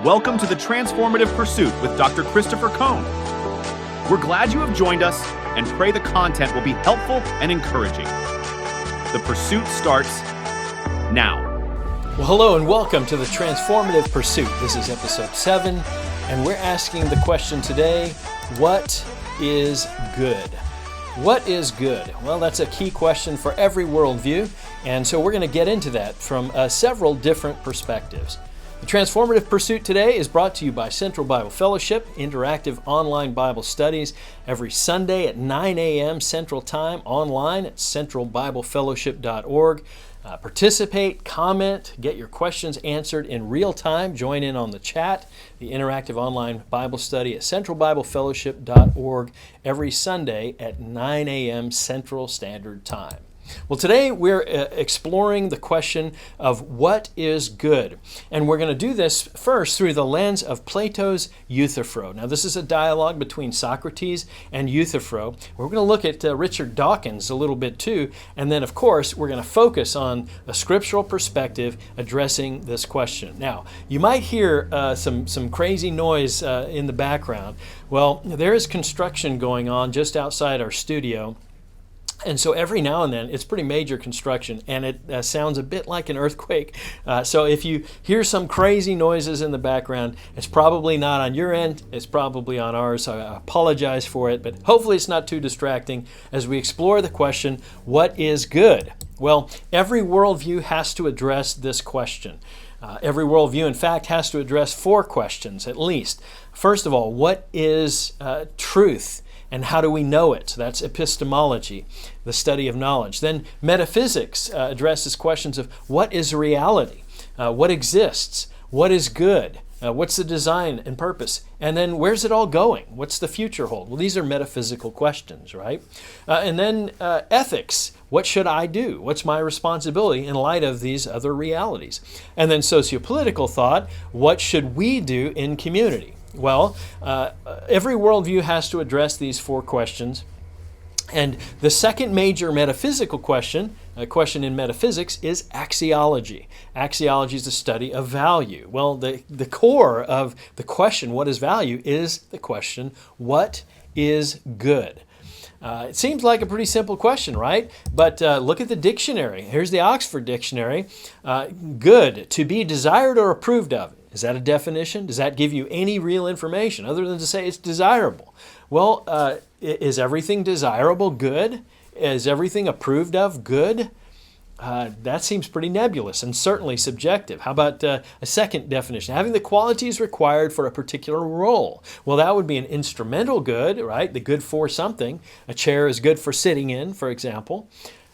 Welcome to the Transformative Pursuit with Dr. Christopher Cohn. We're glad you have joined us and pray the content will be helpful and encouraging. The pursuit starts now. Well, hello and welcome to the Transformative Pursuit. This is episode 7, and we're asking the question today, what is good? What is good? Well, that's a key question for every worldview, and so we're going to get into that from several different perspectives. The Transformative Pursuit today is brought to you by Central Bible Fellowship, interactive online Bible studies every Sunday at 9 a.m. Central Time, online at centralbiblefellowship.org. Participate, comment, get your questions answered in real time. Join in on the chat, the interactive online Bible study at centralbiblefellowship.org every Sunday at 9 a.m. Central Standard Time. Well, today we're exploring the question of what is good. And we're going to do this first through the lens of Plato's Euthyphro. Now, this is a dialogue between Socrates and Euthyphro. We're going to look at Richard Dawkins a little bit too. And then, of course, we're going to focus on a scriptural perspective addressing this question. Now, you might hear some crazy noise in the background. Well, there is construction going on just outside our studio. And so every now and then, it's pretty major construction, and it sounds a bit like an earthquake. So if you hear some crazy noises in the background, it's probably not on your end, it's probably on ours, so I apologize for it, but hopefully it's not too distracting as we explore the question, what is good? Well, every worldview has to address this question. Every worldview, in fact, has to address 4 questions at least. First of all, what is truth? And how do we know it? That's epistemology, the study of knowledge. Then metaphysics addresses questions of what is reality? What exists? What is good? What's the design and purpose? And then where's it all going? What's the future hold? Well, these are metaphysical questions, right? And then ethics. What should I do? What's my responsibility in light of these other realities? And then sociopolitical thought. What should we do in community? Well, every worldview has to address these 4 questions. And the second major metaphysical question, a question in metaphysics, is axiology. Axiology is the study of value. Well, the core of the question, what is value, is the question, what is good? It seems like a pretty simple question, right? But look at the dictionary. Here's the Oxford Dictionary. Good, to be desired or approved of. Is that a definition? Does that give you any real information other than to say it's desirable? Well, is everything desirable good? Is everything approved of good? That seems pretty nebulous and certainly subjective. How about a second definition? Having the qualities required for a particular role. Well, that would be an instrumental good, right? The good for something. A chair is good for sitting in, for example.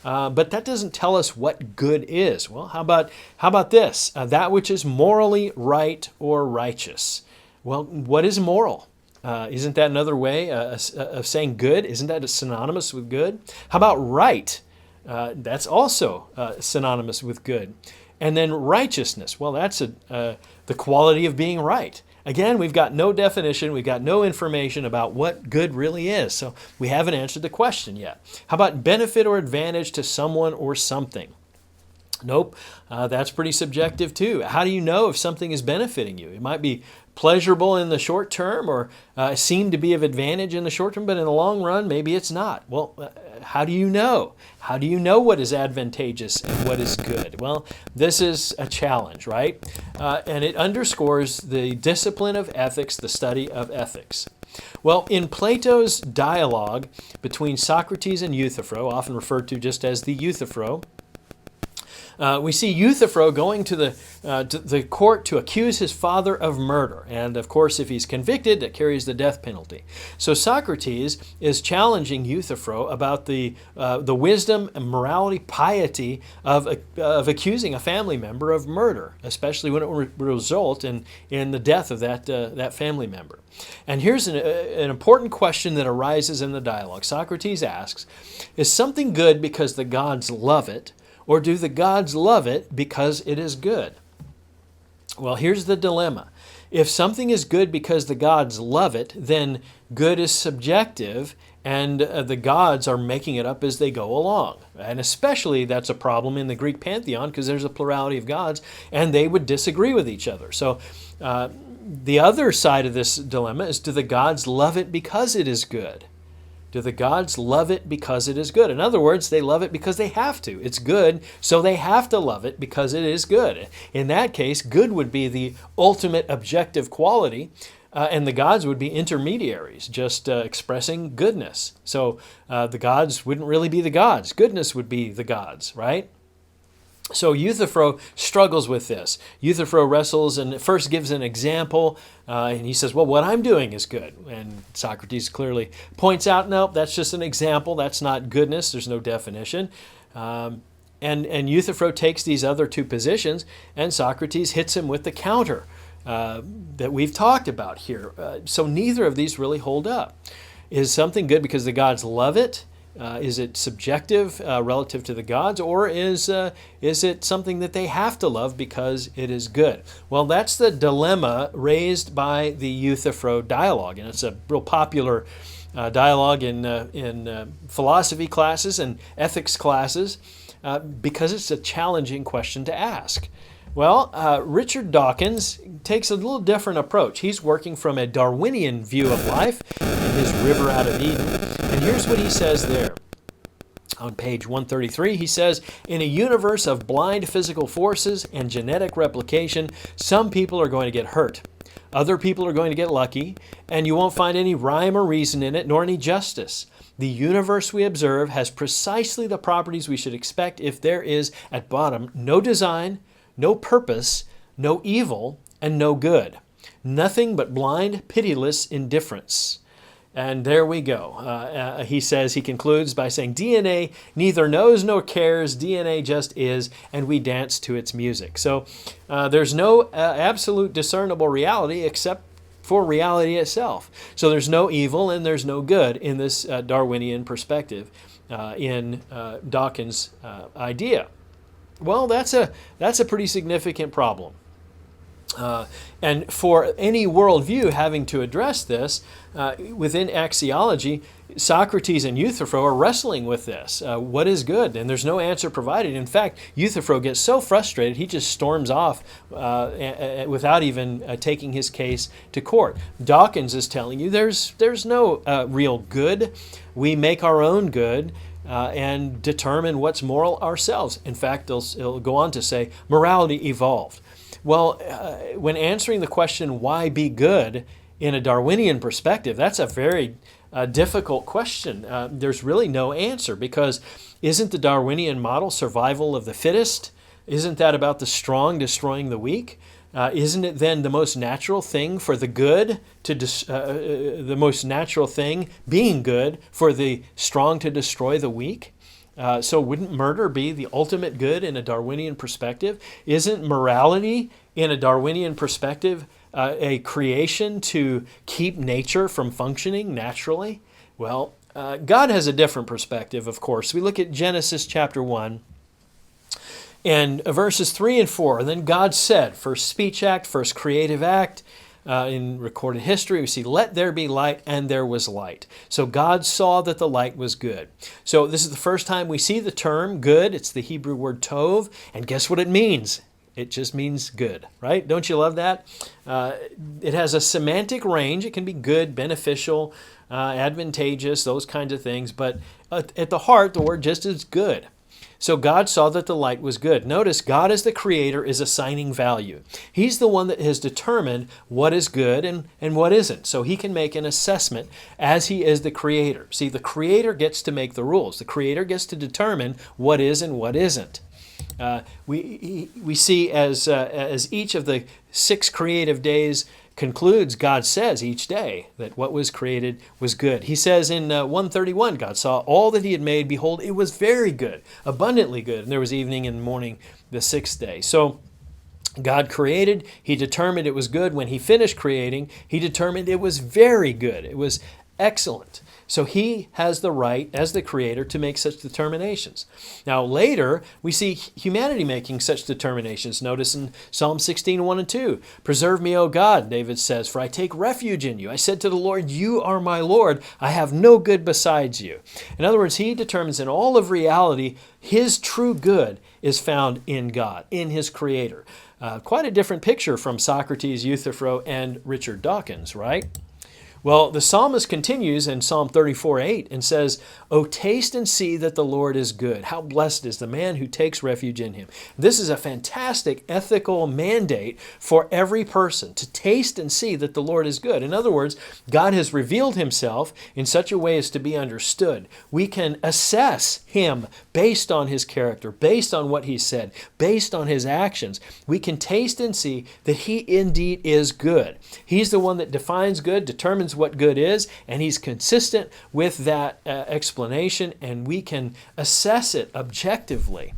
But that doesn't tell us what good is. Well, how about this? That which is morally right or righteous. Well, what is moral? Isn't that another way of saying good? Isn't that synonymous with good? How about right? That's also synonymous with good. And then righteousness. Well, that's the quality of being right. Again, we've got no definition, we've got no information about what good really is, so we haven't answered the question yet. How about benefit or advantage to someone or something? Nope, that's pretty subjective too. How do you know if something is benefiting you? It might be pleasurable in the short term or seem to be of advantage in the short term, but in the long run, maybe it's not. Well, how do you know? How do you know what is advantageous and what is good? Well, this is a challenge, right? And it underscores the discipline of ethics, the study of ethics. Well, in Plato's dialogue between Socrates and Euthyphro, often referred to just as the Euthyphro, we see Euthyphro going to the court to accuse his father of murder. And of course, if he's convicted, that carries the death penalty. So Socrates is challenging Euthyphro about the wisdom and morality, piety of accusing a family member of murder, especially when it would result in the death of that family member. And here's an important question that arises in the dialogue. Socrates asks, is something good because the gods love it? Or do the gods love it because it is good? Well, here's the dilemma. If something is good because the gods love it, then good is subjective, and the gods are making it up as they go along. And especially that's a problem in the Greek pantheon because there's a plurality of gods, and they would disagree with each other. So The other side of this dilemma is, do the gods love it because it is good? Do the gods love it because it is good? In other words, they love it because they have to. It's good, so they have to love it because it is good. In that case, good would be the ultimate objective quality, and the gods would be intermediaries, just expressing goodness. So the gods wouldn't really be the gods. Goodness would be the gods, right? So Euthyphro struggles with this. Euthyphro wrestles and first gives an example, and he says, well, what I'm doing is good. And Socrates clearly points out, no, that's just an example. That's not goodness. There's no definition. And Euthyphro takes these other two positions, and Socrates hits him with the counter that we've talked about here. So neither of these really hold up. Is something good because the gods love it? Is it subjective relative to the gods, or is it something that they have to love because it is good? Well, that's the dilemma raised by the Euthyphro dialogue, and it's a real popular dialogue in philosophy classes and ethics classes because it's a challenging question to ask. Well, Richard Dawkins takes a little different approach. He's working from a Darwinian view of life in his River Out of Eden. And here's what he says there. On page 133, he says, in a universe of blind physical forces and genetic replication, some people are going to get hurt. Other people are going to get lucky, and you won't find any rhyme or reason in it, nor any justice. The universe we observe has precisely the properties we should expect if there is, at bottom, no design, no purpose, no evil, and no good. Nothing but blind, pitiless indifference. And there we go. He says, he concludes by saying, DNA neither knows nor cares, DNA just is, and we dance to its music. So there's no absolute discernible reality except for reality itself. So there's no evil and there's no good in this Darwinian perspective in Dawkins' idea. Well, that's a pretty significant problem. And for any worldview having to address this, within axiology, Socrates and Euthyphro are wrestling with this. What is good? And there's no answer provided. In fact, Euthyphro gets so frustrated, he just storms off without even taking his case to court. Dawkins is telling you there's no real good. We make our own good. And determine what's moral ourselves. In fact, it'll go on to say, morality evolved. Well, when answering the question, why be good, in a Darwinian perspective, that's a very difficult question. There's really no answer, because isn't the Darwinian model survival of the fittest? Isn't that about the strong destroying the weak? Isn't it then the most natural thing for the good to the most natural thing being good for the strong to destroy the weak? So wouldn't murder be the ultimate good in a Darwinian perspective? Isn't morality in a Darwinian perspective a creation to keep nature from functioning naturally? Well, God has a different perspective, of course. We look at Genesis chapter 1. And verses 3 and 4, and then God said, first speech act, first creative act. In recorded history, we see, let there be light, and there was light. So God saw that the light was good. So this is the first time we see the term good. It's the Hebrew word tov, and guess what it means? It just means good, right? Don't you love that? It has a semantic range. It can be good, beneficial, advantageous, those kinds of things. But at the heart, the word just is good. So God saw that the light was good. Notice God as the creator is assigning value. He's the one that has determined what is good and what isn't. So he can make an assessment as he is the creator. See, the creator gets to make the rules. The creator gets to determine what is and what isn't. We see as each of the 6 creative days concludes, God says each day that what was created was good. He says in 131, God saw all that he had made. Behold, it was very good, abundantly good. And there was evening and morning the 6th day. So God created. He determined it was good. When he finished creating, he determined it was very good. It was excellent. So he has the right, as the creator, to make such determinations. Now later, we see humanity making such determinations. Notice in Psalm 16, 1 and 2, preserve me, O God, David says, for I take refuge in you. I said to the Lord, you are my Lord. I have no good besides you. In other words, he determines in all of reality his true good is found in God, in his Creator. Quite a different picture from Socrates, Euthyphro, and Richard Dawkins, right? Well, the psalmist continues in Psalm 34:8 and says, "O taste and see that the Lord is good. How blessed is the man who takes refuge in him." This is a fantastic ethical mandate for every person, to taste and see that the Lord is good. In other words, God has revealed himself in such a way as to be understood. We can assess him based on his character, based on what he said, based on his actions. We can taste and see that he indeed is good. He's the one that defines good, determines what good is, and he's consistent with that explanation, and we can assess it objectively.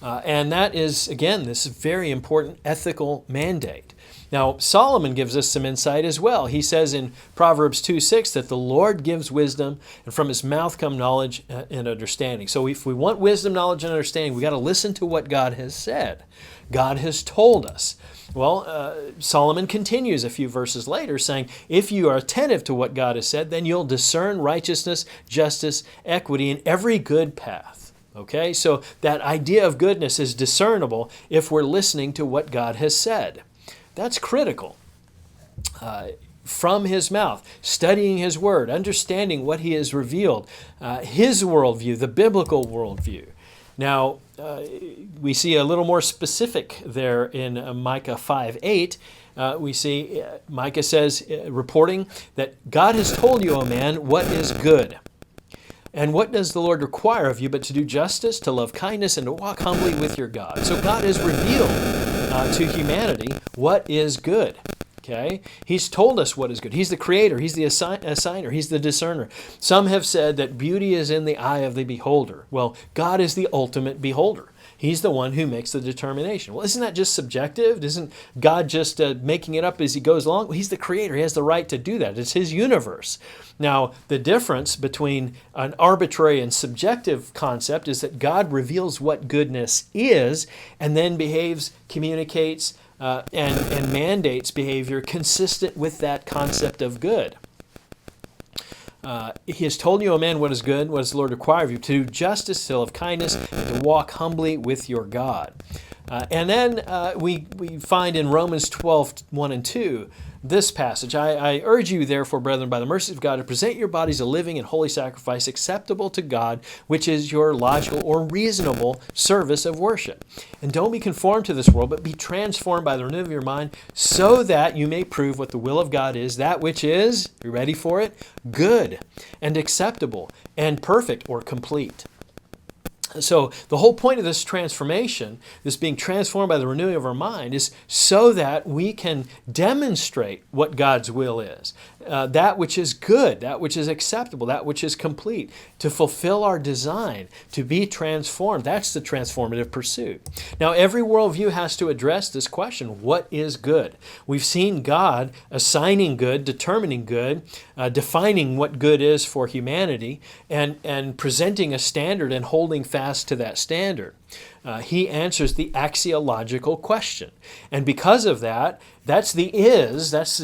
And that is, again, this very important ethical mandate. Now, Solomon gives us some insight as well. He says in Proverbs 2:6 that the Lord gives wisdom, and from his mouth come knowledge and understanding. So if we want wisdom, knowledge, and understanding, we got to listen to what God has said. God has told us. Well, Solomon continues a few verses later saying, if you are attentive to what God has said, then you'll discern righteousness, justice, equity, and every good path. Okay, so that idea of goodness is discernible if we're listening to what God has said. That's critical. From his mouth, studying his word, understanding what he has revealed, his worldview, the biblical worldview. Now, we see a little more specific there in Micah 5:8. We see Micah says, reporting that God has told you, O man, what is good. And what does the Lord require of you but to do justice, to love kindness, and to walk humbly with your God? So God has revealed to humanity what is good. Okay? He's told us what is good. He's the creator. He's the assigner. He's the discerner. Some have said that beauty is in the eye of the beholder. Well, God is the ultimate beholder. He's the one who makes the determination. Well, isn't that just subjective? Isn't God just making it up as he goes along? Well, he's the creator. He has the right to do that. It's his universe. Now, the difference between an arbitrary and subjective concept is that God reveals what goodness is and then behaves, communicates, and mandates behavior consistent with that concept of good. He has told you, O man, what is good, what does the Lord require of you? To do justice, to love kindness, and to walk humbly with your God. And then we find in Romans 12:1 and 2, this passage, I urge you, therefore, brethren, by the mercies of God, to present your bodies a living and holy sacrifice acceptable to God, which is your logical or reasonable service of worship. And don't be conformed to this world, but be transformed by the renewing of your mind, so that you may prove what the will of God is, that which is, you ready for it? Good and acceptable and perfect or complete. So the whole point of this transformation, this being transformed by the renewing of our mind, is so that we can demonstrate what God's will is, that which is good, that which is acceptable, that which is complete, to fulfill our design, to be transformed. That's the transformative pursuit. Now, every worldview has to address this question, what is good? We've seen God assigning good, determining good, defining what good is for humanity, and presenting a standard and holding fast to that standard. He answers the axiological question. And because of that, that's the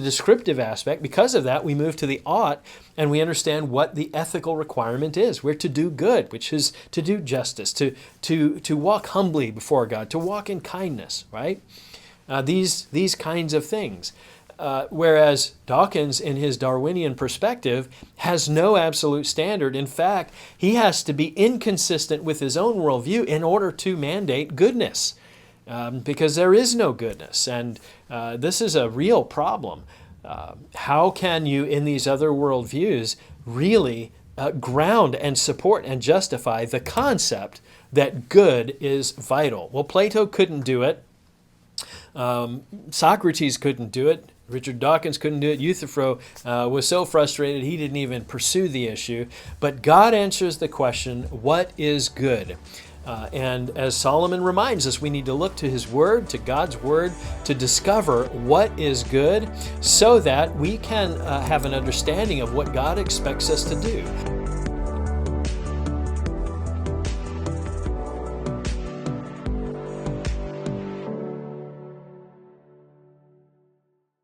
descriptive aspect. Because of that, we move to the ought, and we understand what the ethical requirement is. We're to do good, which is to do justice, to walk humbly before God, to walk in kindness, right? These kinds of things. Whereas Dawkins, in his Darwinian perspective, has no absolute standard. In fact, he has to be inconsistent with his own worldview in order to mandate goodness, because there is no goodness. And this is a real problem. How can you, in these other worldviews, really ground and support and justify the concept that good is vital? Well, Plato couldn't do it. Socrates couldn't do it. Richard Dawkins couldn't do it. Euthyphro was so frustrated he didn't even pursue the issue. But God answers the question, what is good? And as Solomon reminds us, we need to look to his word, to God's word, to discover what is good so that we can have an understanding of what God expects us to do.